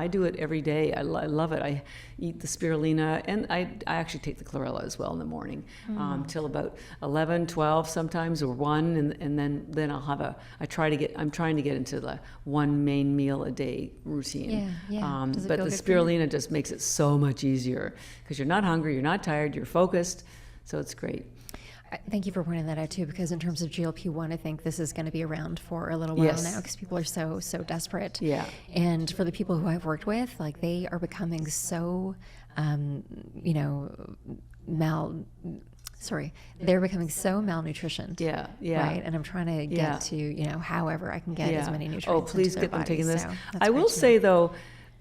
I do it every day. I love it. I eat the spirulina, and I actually take the chlorella as well in the morning, till about 11, 12 sometimes, or 1, and then I'll have I'm trying to get into the 1 main meal a day routine. But the spirulina just makes it so much easier because you're not hungry, you're not tired, you're focused, so it's great. Thank you for pointing that out too, because in terms of GLP-1, I think this is going to be around for a little while now because people are so desperate. Yeah. And for the people who I've worked with, like they are becoming so, they're becoming so malnutritioned. Yeah. Right. And I'm trying to get to, however I can get as many nutrients. Oh, please into get them bodies, taking this. so I will say though,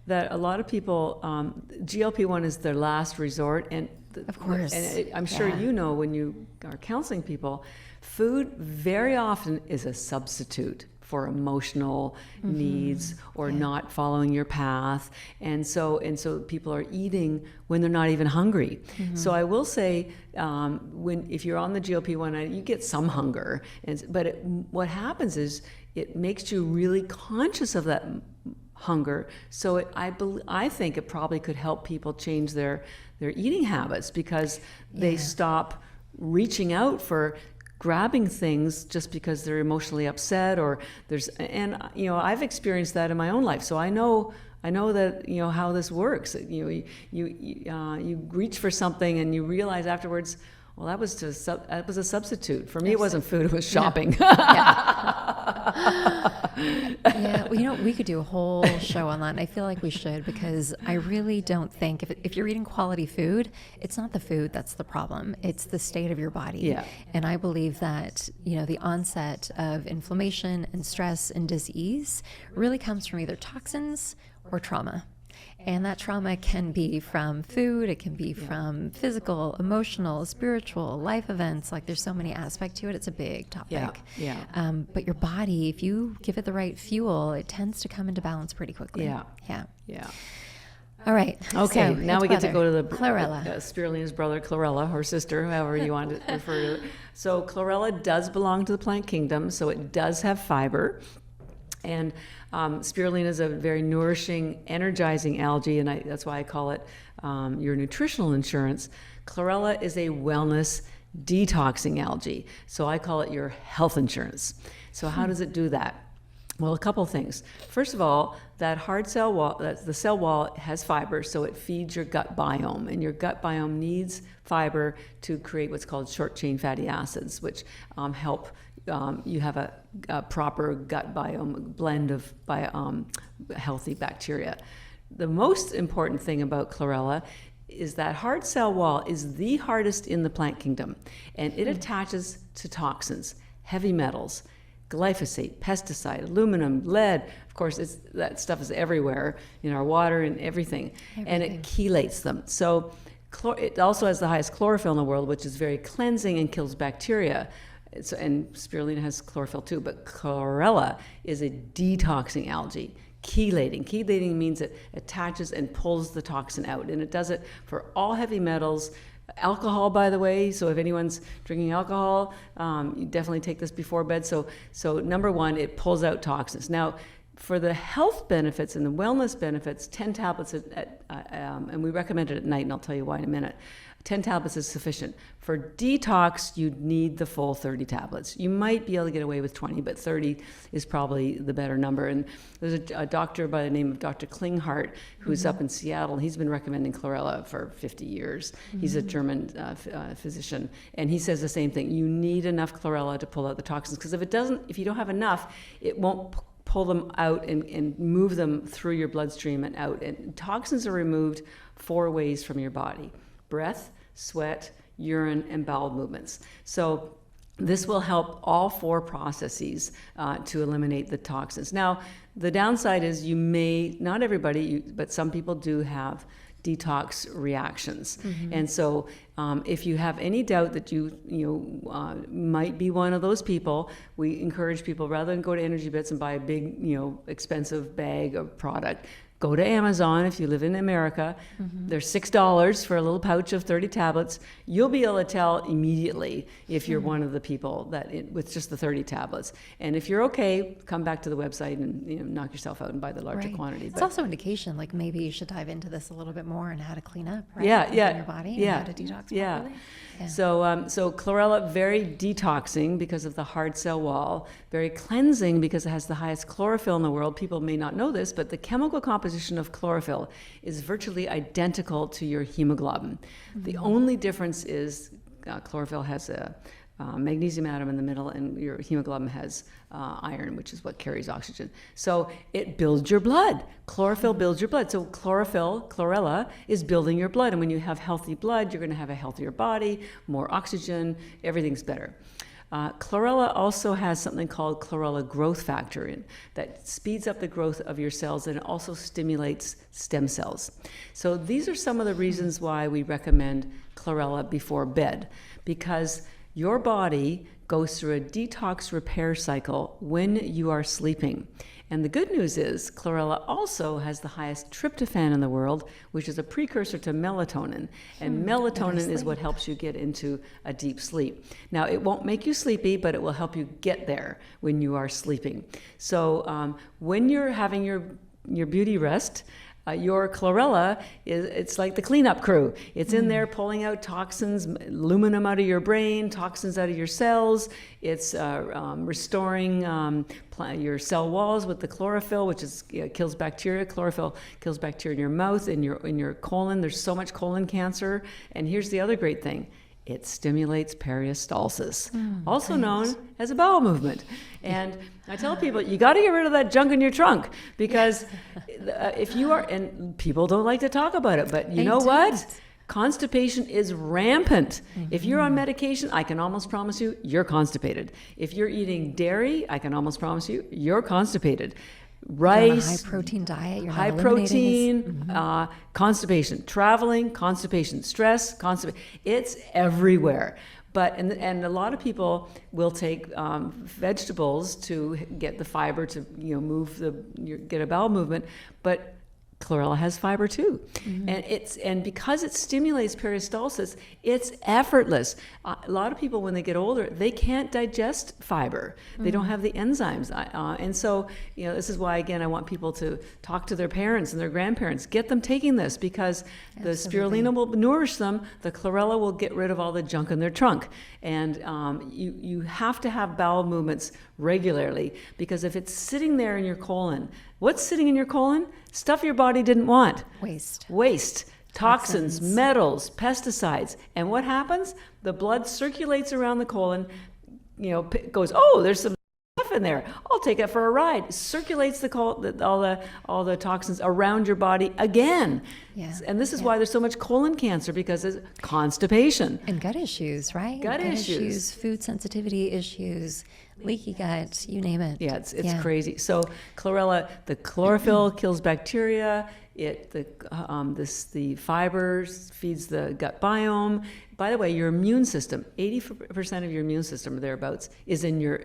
that a lot of people, GLP-1 is their last resort, and of course, and I'm sure you know when you are counseling people, food very often is a substitute for emotional needs or not following your path, and so people are eating when they're not even hungry. So I will say, if you're on the GLP-1, you get some hunger, but what happens is it makes you really conscious of that hunger. So I think it probably could help people change their eating habits because they stop reaching out for grabbing things just because they're emotionally upset I've experienced that in my own life. So I know that how this works. You reach for something and you realize afterwards, well, that was a substitute. For me, it wasn't food, it was shopping. Well, we could do a whole show on that, and I feel like we should, because I really don't think, if you're eating quality food, it's not the food that's the problem, it's the state of your body. Yeah. And I believe that, the onset of inflammation and stress and disease really comes from either toxins or trauma. And that trauma can be from food, it can be from physical, emotional, spiritual, life events. Like there's so many aspects to it. It's a big topic. But your body, if you give it the right fuel, it tends to come into balance pretty quickly. Yeah. All right. Okay, so now we get to go to the chlorella. Spirulina's brother, chlorella, or sister, however you want to refer to it. So chlorella does belong to the plant kingdom, so it does have fiber. And spirulina is a very nourishing, energizing algae, and that's why I call it your nutritional insurance. Chlorella is a wellness detoxing algae, so I call it your health insurance. So how does it do that? Well, a couple things. First of all, that hard cell wall, the cell wall has fiber, so it feeds your gut biome, and your gut biome needs fiber to create what's called short-chain fatty acids, which help you have a proper gut biome blend of healthy bacteria. The most important thing about chlorella is that hard cell wall is the hardest in the plant kingdom, and it attaches to toxins, heavy metals, glyphosate, pesticide, aluminum, lead. Of course, that stuff is everywhere in our water and everything. And it chelates them. So it also has the highest chlorophyll in the world, which is very cleansing and kills bacteria. And spirulina has chlorophyll too, but chlorella is a detoxing algae. Chelating. Chelating means it attaches and pulls the toxin out, and it does it for all heavy metals. Alcohol, by the way, so if anyone's drinking alcohol, you definitely take this before bed. So number one, it pulls out toxins. Now, for the health benefits and the wellness benefits, 10 tablets, and we recommend it at night, and I'll tell you why in a minute. 10 tablets is sufficient. For detox, you need the full 30 tablets. You might be able to get away with 20, but 30 is probably the better number. And there's a doctor by the name of Dr. Klinghardt who's up in Seattle. He's been recommending chlorella for 50 years. He's a German physician, and he says the same thing. You need enough chlorella to pull out the toxins, because if you don't have enough, it won't pull them out and move them through your bloodstream and out. And toxins are removed 4 ways from your body: breath, sweat, urine, and bowel movements. So this will help all 4 processes to eliminate the toxins. Now, the downside is not everybody, but some people do have detox reactions. And so if you have any doubt that you might be one of those people, we encourage people, rather than go to Energy Bits and buy a big, expensive bag of product, Go to Amazon if you live in America. They're $6 for a little pouch of 30 tablets. You'll be able to tell immediately if you're one of the people with just the 30 tablets. And if you're okay, come back to the website and knock yourself out and buy the larger quantity. It's also indication, like maybe you should dive into this a little bit more and how to clean up, right? In your body and how to detox properly. Yeah. So chlorella, very detoxing because of the hard cell wall, very cleansing because it has the highest chlorophyll in the world. People may not know this, but the chemical composition of chlorophyll is virtually identical to your hemoglobin. The only difference is chlorophyll has a magnesium atom in the middle, and your hemoglobin has iron, which is what carries oxygen. So it builds your blood. Chlorophyll builds your blood. So chlorella, is building your blood. And when you have healthy blood, you're going to have a healthier body, more oxygen, everything's better. Chlorella also has something called chlorella growth factor that speeds up the growth of your cells, and it also stimulates stem cells. So these are some of the reasons why we recommend chlorella before bed, because your body goes through a detox repair cycle when you are sleeping. And the good news is chlorella also has the highest tryptophan in the world, which is a precursor to melatonin. And melatonin is what helps you get into a deep sleep. Now, it won't make you sleepy, but it will help you get there when you are sleeping. So when you're having your beauty rest, your chlorella it's like the cleanup crew. It's in there pulling out toxins, aluminum out of your brain, toxins out of your cells. It's restoring your cell walls with the chlorophyll, which kills bacteria. Chlorophyll kills bacteria in your mouth, in your colon. There's so much colon cancer. And here's the other great thing. It stimulates peristalsis, also known as a bowel movement. And I tell people, you got to get rid of that junk in your trunk, because if you are, and people don't like to talk about it, but you know what? Constipation is rampant. If you're on medication, I can almost promise you, you're constipated. If you're eating dairy, I can almost promise you, you're constipated. Rice, high protein diet, you're high protein, constipation, traveling, constipation, stress, constipation. It's everywhere. But and a lot of people will take vegetables to get the fiber to get a bowel movement, but chlorella has fiber too, and because it stimulates peristalsis, it's effortless. A lot of people, when they get older, they can't digest fiber. They don't have the enzymes, and so this is why, again, I want people to talk to their parents and their grandparents. Get them taking this, because the spirulina will nourish them. The chlorella will get rid of all the junk in their trunk, and you have to have bowel movements regularly, because if it's sitting there in your colon, what's sitting in your colon? Stuff your body didn't want. Waste. Toxins, metals, pesticides. And what happens? The blood circulates around the colon, goes, oh, there's some stuff in there. I'll take it for a ride. Circulates all the toxins around your body again. Yeah. And this is why there's so much colon cancer, because it's constipation. And gut issues, right? Gut issues. Food sensitivity issues, leaky gut, you name it. Yeah, it's crazy. So chlorella, the chlorophyll kills bacteria. The fibers feeds the gut biome. By the way, your immune system, 80% of your immune system or thereabouts is in your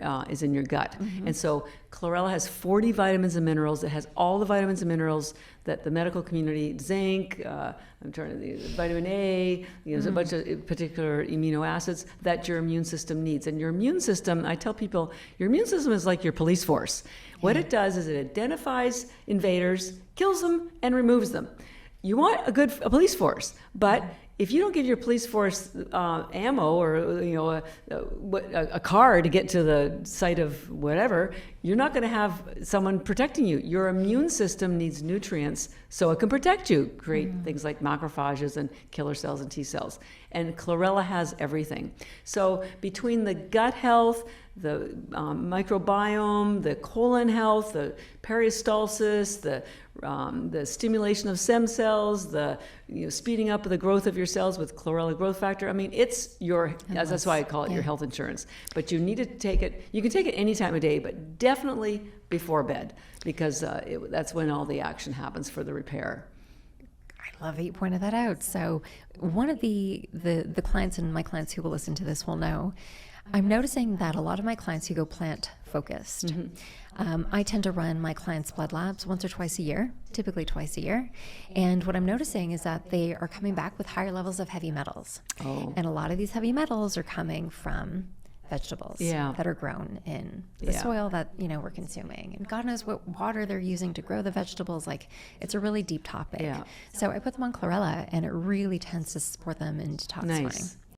gut. And so chlorella has 40 vitamins and minerals. It has all the vitamins and minerals that the medical community, zinc, vitamin A, there's a bunch of particular amino acids that your immune system needs. And your immune system, I tell people, your immune system is like your police force. What it does is it identifies invaders, kills them, and removes them. You want a police force, but if you don't give your police force ammo or a car to get to the site of whatever, you're not going to have someone protecting you. Your immune system needs nutrients so it can protect you, create things like macrophages and killer cells and T cells. And chlorella has everything. So between the gut health, the microbiome, the colon health, the peristalsis, the stimulation of stem cells, the speeding up of the growth of your cells with chlorella growth factor. I mean, it's that's why I call it your health insurance. But you need to take it. You can take it any time of day, but definitely before bed, because that's when all the action happens for the repair. I love that you pointed that out. So one of the clients, and my clients who will listen to this will know, I'm noticing that a lot of my clients who go plant focused. I tend to run my clients' blood labs once or twice a year, typically twice a year. And what I'm noticing is that they are coming back with higher levels of heavy metals. Oh. And a lot of these heavy metals are coming from vegetables that are grown in the soil that, you know, we're consuming. And God knows what water they're using to grow the vegetables. Like, it's a really deep topic. So I put them on chlorella, and it really tends to support them in detoxifying. Nice.